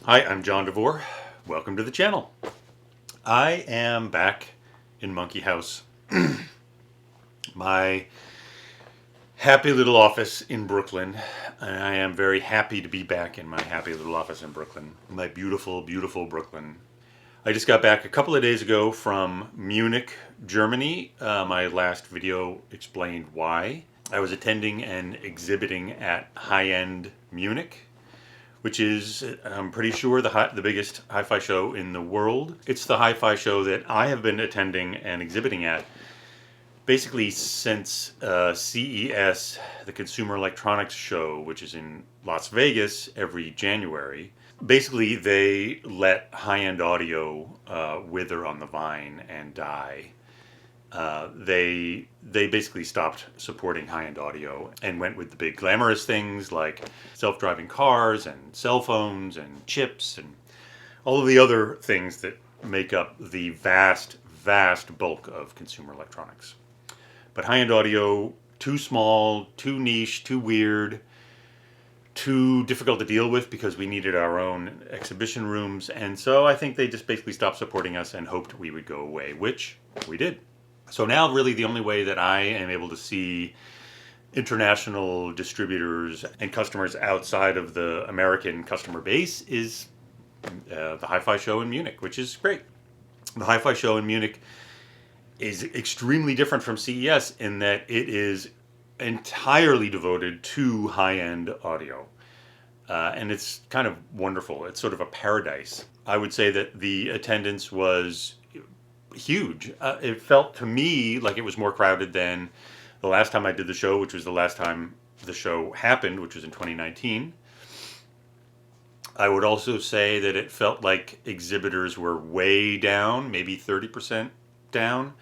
Hi, I'm John DeVore. Welcome to the channel. I am back in Monkey House, my happy little office in Brooklyn. And I am very happy to be back in my happy little office in Brooklyn, my beautiful, beautiful Brooklyn. I just got back a couple of days ago from Munich, Germany. My last video explained why. I was attending and exhibiting at HighEnd Munich, which is, I'm pretty sure, the biggest hi-fi show in the world. It's the hi-fi show that I have been attending and exhibiting at basically since CES, the Consumer Electronics Show, which is in Las Vegas every January. Basically, they let high-end audio wither on the vine and die. They basically stopped supporting high-end audio and went with the big glamorous things like self-driving cars and cell phones and chips and all of the other things that make up the vast, vast bulk of consumer electronics. But high-end audio, too small, too niche, too weird, too difficult to deal with because we needed our own exhibition rooms. And so I think they just basically stopped supporting us and hoped we would go away, which we did. So now really the only way that I am able to see international distributors and customers outside of the American customer base is the Hi-Fi show in Munich, which is great. The Hi-Fi show in Munich is extremely different from CES in that it is entirely devoted to high-end audio. And it's kind of wonderful. It's sort of a paradise. I would say that the attendance was huge. It felt to me like it was more crowded than the last time I did the show, which was the last time the show happened, which was in 2019. I would also say that it felt like exhibitors were way down, maybe 30% down.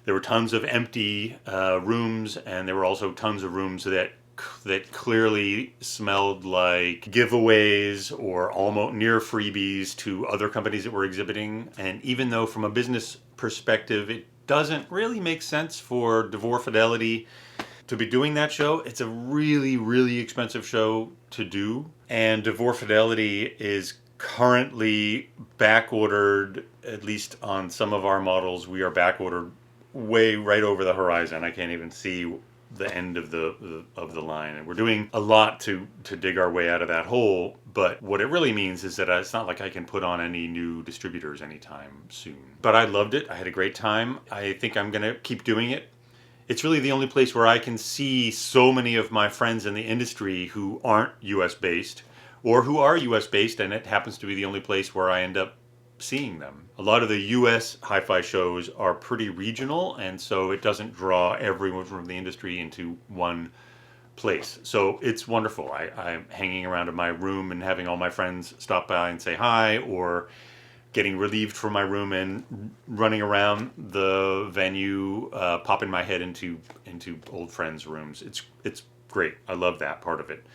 There were tons of empty rooms, and there were also tons of rooms that clearly smelled like giveaways or almost near freebies to other companies that were exhibiting. And even though from a business perspective it doesn't really make sense for DeVore Fidelity to be doing that show, it's a really, really expensive show to do. And DeVore Fidelity is currently back ordered, at least on some of our models. We are back ordered way right over the horizon. I can't even see the end of the line, and we're doing a lot to dig our way out of that hole. But what it really means is that it's not like I can put on any new distributors anytime soon. But I loved it. I had a great time. I think I'm gonna keep doing it. It's really the only place where I can see so many of my friends in the industry who aren't US based or who are US based, and it happens to be the only place where I end up seeing them. A lot of the US hi-fi shows are pretty regional, and so it doesn't draw everyone from the industry into one place. So it's wonderful. I'm hanging around in my room and having all my friends stop by and say hi, or getting relieved from my room and running around the venue, popping my head into old friends' rooms. It's great. I love that part of it.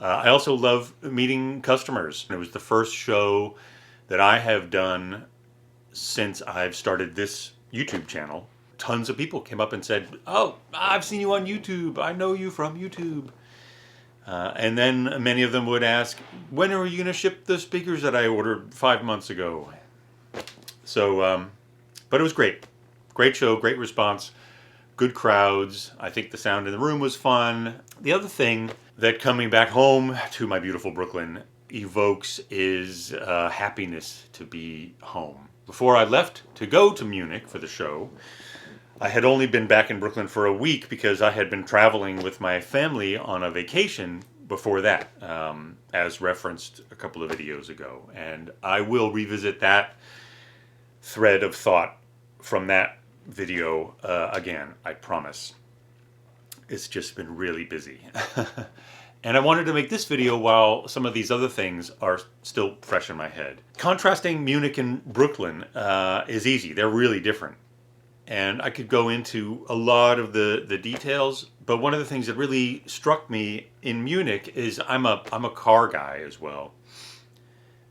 I also love meeting customers. It was the first show that I have done since I've started this YouTube channel. Tons of people came up and said, "Oh, I've seen you on YouTube. I know you from YouTube." And then many of them would ask, "When are you going to ship the speakers that I ordered 5 months ago?" So, but it was great. Great show, great response, good crowds. I think the sound in the room was fun. The other thing that coming back home to my beautiful Brooklyn evokes is happiness to be home. Before I left to go to Munich for the show, I had only been back in Brooklyn for a week because I had been traveling with my family on a vacation before that, as referenced a couple of videos ago. And I will revisit that thread of thought from that video again, I promise. It's just been really busy. And I wanted to make this video while some of these other things are still fresh in my head. Contrasting Munich and Brooklyn is easy. They're really different. And I could go into a lot of the details, but one of the things that really struck me in Munich is I'm a car guy as well.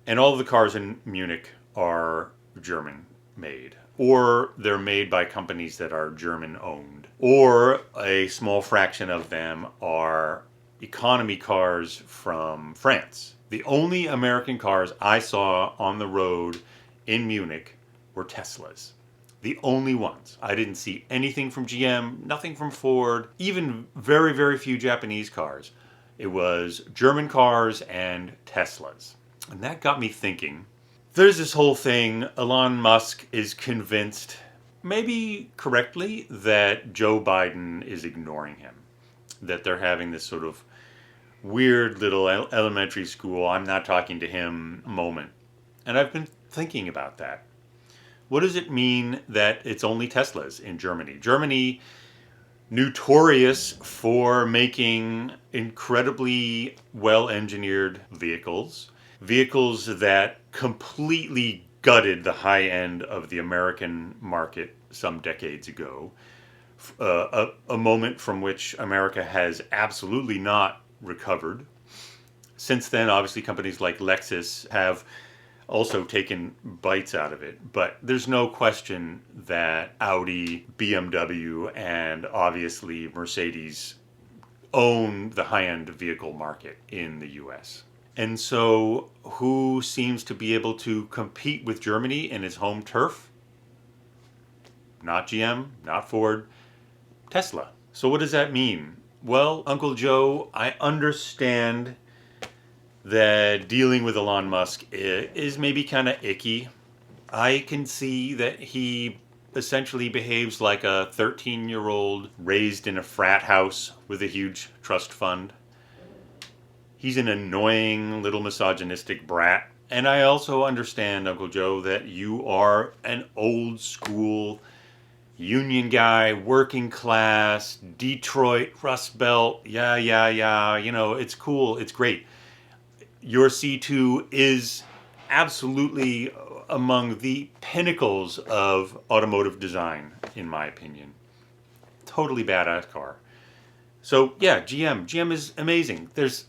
And all of the cars in Munich are German made, or they're made by companies that are German owned, or a small fraction of them are economy cars from France. The only American cars I saw on the road in Munich were Teslas. The only ones. I didn't see anything from GM, nothing from Ford, even very, very few Japanese cars. It was German cars and Teslas. And that got me thinking. There's this whole thing, Elon Musk is convinced, maybe correctly, that Joe Biden is ignoring him. That they're having this sort of weird little elementary school, I'm not talking to him moment. And I've been thinking about that. What does it mean that it's only Teslas in Germany? Germany, notorious for making incredibly well-engineered vehicles. Vehicles that completely gutted the high end of the American market some decades ago. A moment from which America has absolutely not recovered. Since then, obviously, companies like Lexus have also taken bites out of it. But there's no question that Audi, BMW, and obviously Mercedes own the high-end vehicle market in the US. And so who seems to be able to compete with Germany in its home turf? Not GM, not Ford, Tesla. So what does that mean? Well, Uncle Joe, I understand that dealing with Elon Musk is maybe kind of icky. I can see that he essentially behaves like a 13-year-old raised in a frat house with a huge trust fund. He's an annoying little misogynistic brat. And I also understand, Uncle Joe, that you are an old school union guy, working class, Detroit, Rust Belt. Yeah. You know, it's cool. It's great. Your C2 is absolutely among the pinnacles of automotive design, in my opinion. Totally badass car. So yeah, GM. GM is amazing. There's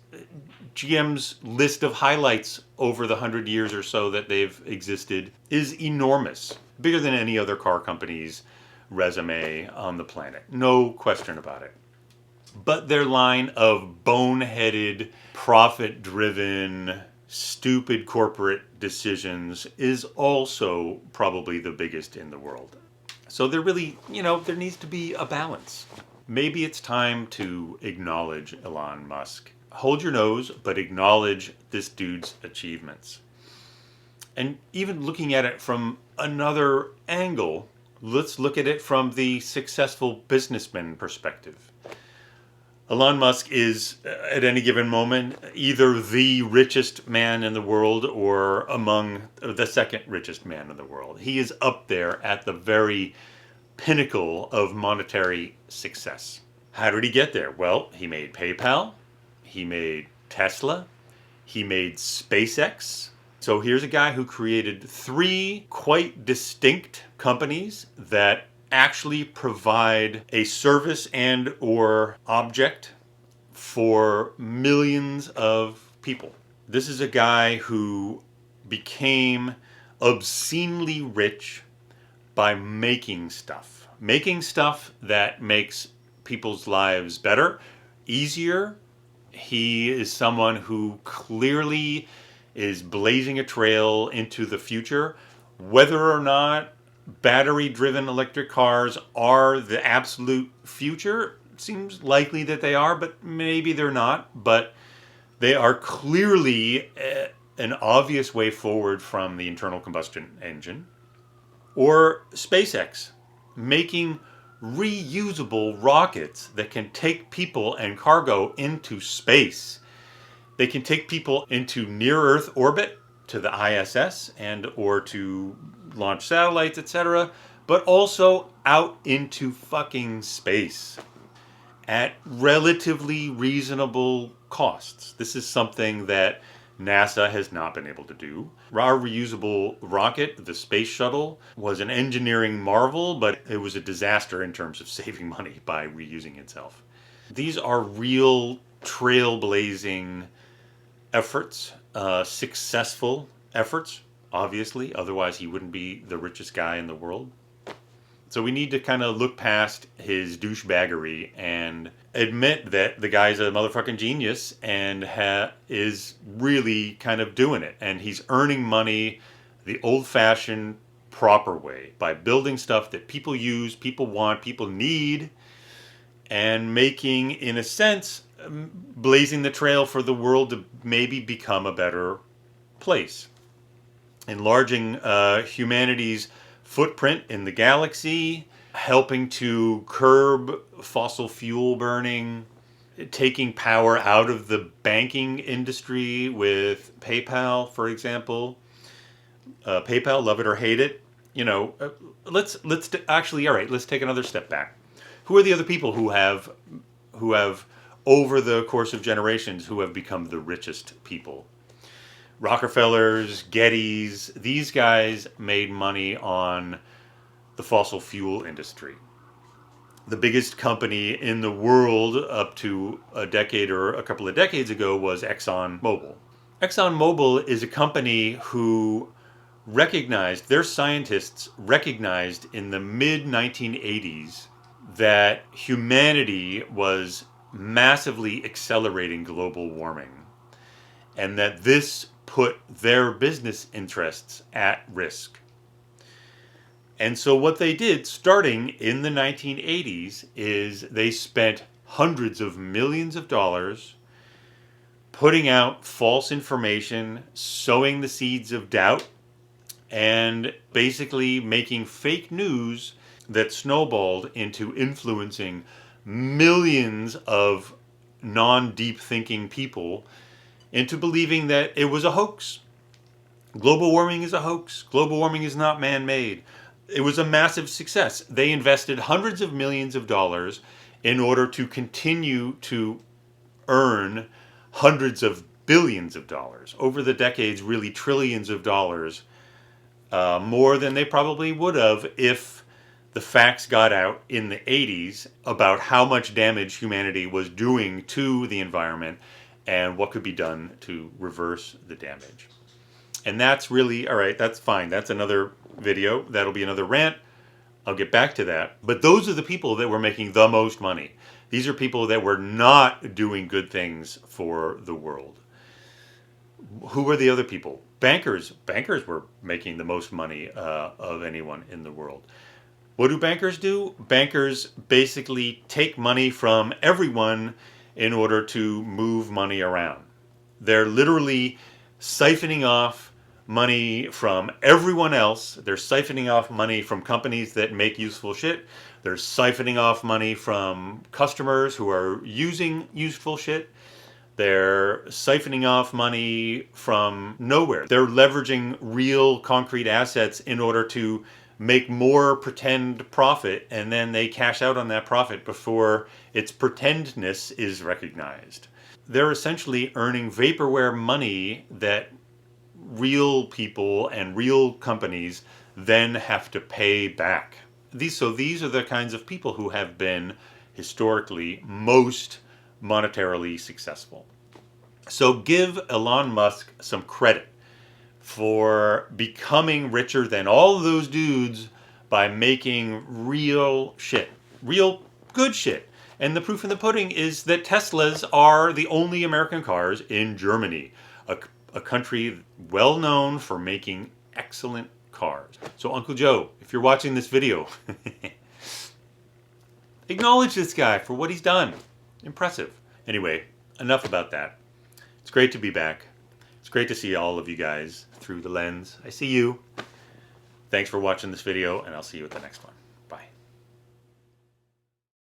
GM's list of highlights over the 100 years or so that they've existed is enormous. Bigger than any other car company's resume on the planet. No question about it. But their line of boneheaded, profit-driven, stupid corporate decisions is also probably the biggest in the world. So there really, there needs to be a balance. Maybe it's time to acknowledge Elon Musk. Hold your nose, but acknowledge this dude's achievements. And even looking at it from another angle, let's look at it from the successful businessman perspective. Elon Musk is, at any given moment, either the richest man in the world or among the second richest man in the world. He is up there at the very pinnacle of monetary success. How did he get there? Well, he made PayPal, he made Tesla, he made SpaceX. So here's a guy who created 3 quite distinct companies that actually provide a service and or object for millions of people. This is a guy who became obscenely rich by making stuff that makes people's lives better, easier. He is someone who clearly is blazing a trail into the future. Whether or not battery-driven electric cars are the absolute future, seems likely that they are, but maybe they're not. But they are clearly an obvious way forward from the internal combustion engine. Or SpaceX, making reusable rockets that can take people and cargo into space. They can take people into near-Earth orbit to the ISS and or to launch satellites, etc., but also out into fucking space at relatively reasonable costs. This is something that NASA has not been able to do. Our reusable rocket, the space shuttle, was an engineering marvel, but it was a disaster in terms of saving money by reusing itself. These are real trailblazing efforts, successful efforts, obviously. Otherwise, he wouldn't be the richest guy in the world. So we need to kind of look past his douchebaggery and admit that the guy's a motherfucking genius and is really kind of doing it. And he's earning money the old-fashioned proper way by building stuff that people use, people want, people need, and making, in a sense, blazing the trail for the world to maybe become a better place. Enlarging humanity's footprint in the galaxy, helping to curb fossil fuel burning, taking power out of the banking industry with PayPal, for example. PayPal, love it or hate it. You know, let's actually, all right, let's take another step back. Who are the other people who have over the course of generations who have become the richest people? Rockefellers, Gettys, these guys made money on the fossil fuel industry. The biggest company in the world up to a decade or a couple of decades ago was ExxonMobil. ExxonMobil is a company who recognized, their scientists recognized in the mid-1980s that humanity was massively accelerating global warming, and that this put their business interests at risk. And so what they did, starting in the 1980s, is they spent hundreds of millions of dollars putting out false information, sowing the seeds of doubt, and basically making fake news that snowballed into influencing millions of non-deep thinking people into believing that it was a hoax. Global warming is a hoax. Global warming is not man-made. It was a massive success. They invested hundreds of millions of dollars in order to continue to earn hundreds of billions of dollars. Over the decades, really trillions of dollars, more than they probably would have if the facts got out in the 80s about how much damage humanity was doing to the environment and what could be done to reverse the damage. And that's really, all right, that's fine. That's another video. That'll be another rant. I'll get back to that. But those are the people that were making the most money. These are people that were not doing good things for the world. Who were the other people? Bankers. Bankers were making the most money of anyone in the world. What do bankers do? Bankers basically take money from everyone in order to move money around. They're literally siphoning off money from everyone else. They're siphoning off money from companies that make useful shit. They're siphoning off money from customers who are using useful shit. They're siphoning off money from nowhere. They're leveraging real concrete assets in order to make more pretend profit, and then they cash out on that profit before its pretendness is recognized. They're essentially earning vaporware money that real people and real companies then have to pay back. These are the kinds of people who have been historically most monetarily successful. So give Elon Musk some credit for becoming richer than all of those dudes by making real shit, real good shit. And the proof in the pudding is that Teslas are the only American cars in Germany, a country well known for making excellent cars. So Uncle Joe, if you're watching this video, acknowledge this guy for what he's done. Impressive. Anyway, enough about that. It's great to be back. It's great to see all of you guys through the lens. I see you. Thanks for watching this video, and I'll see you at the next one.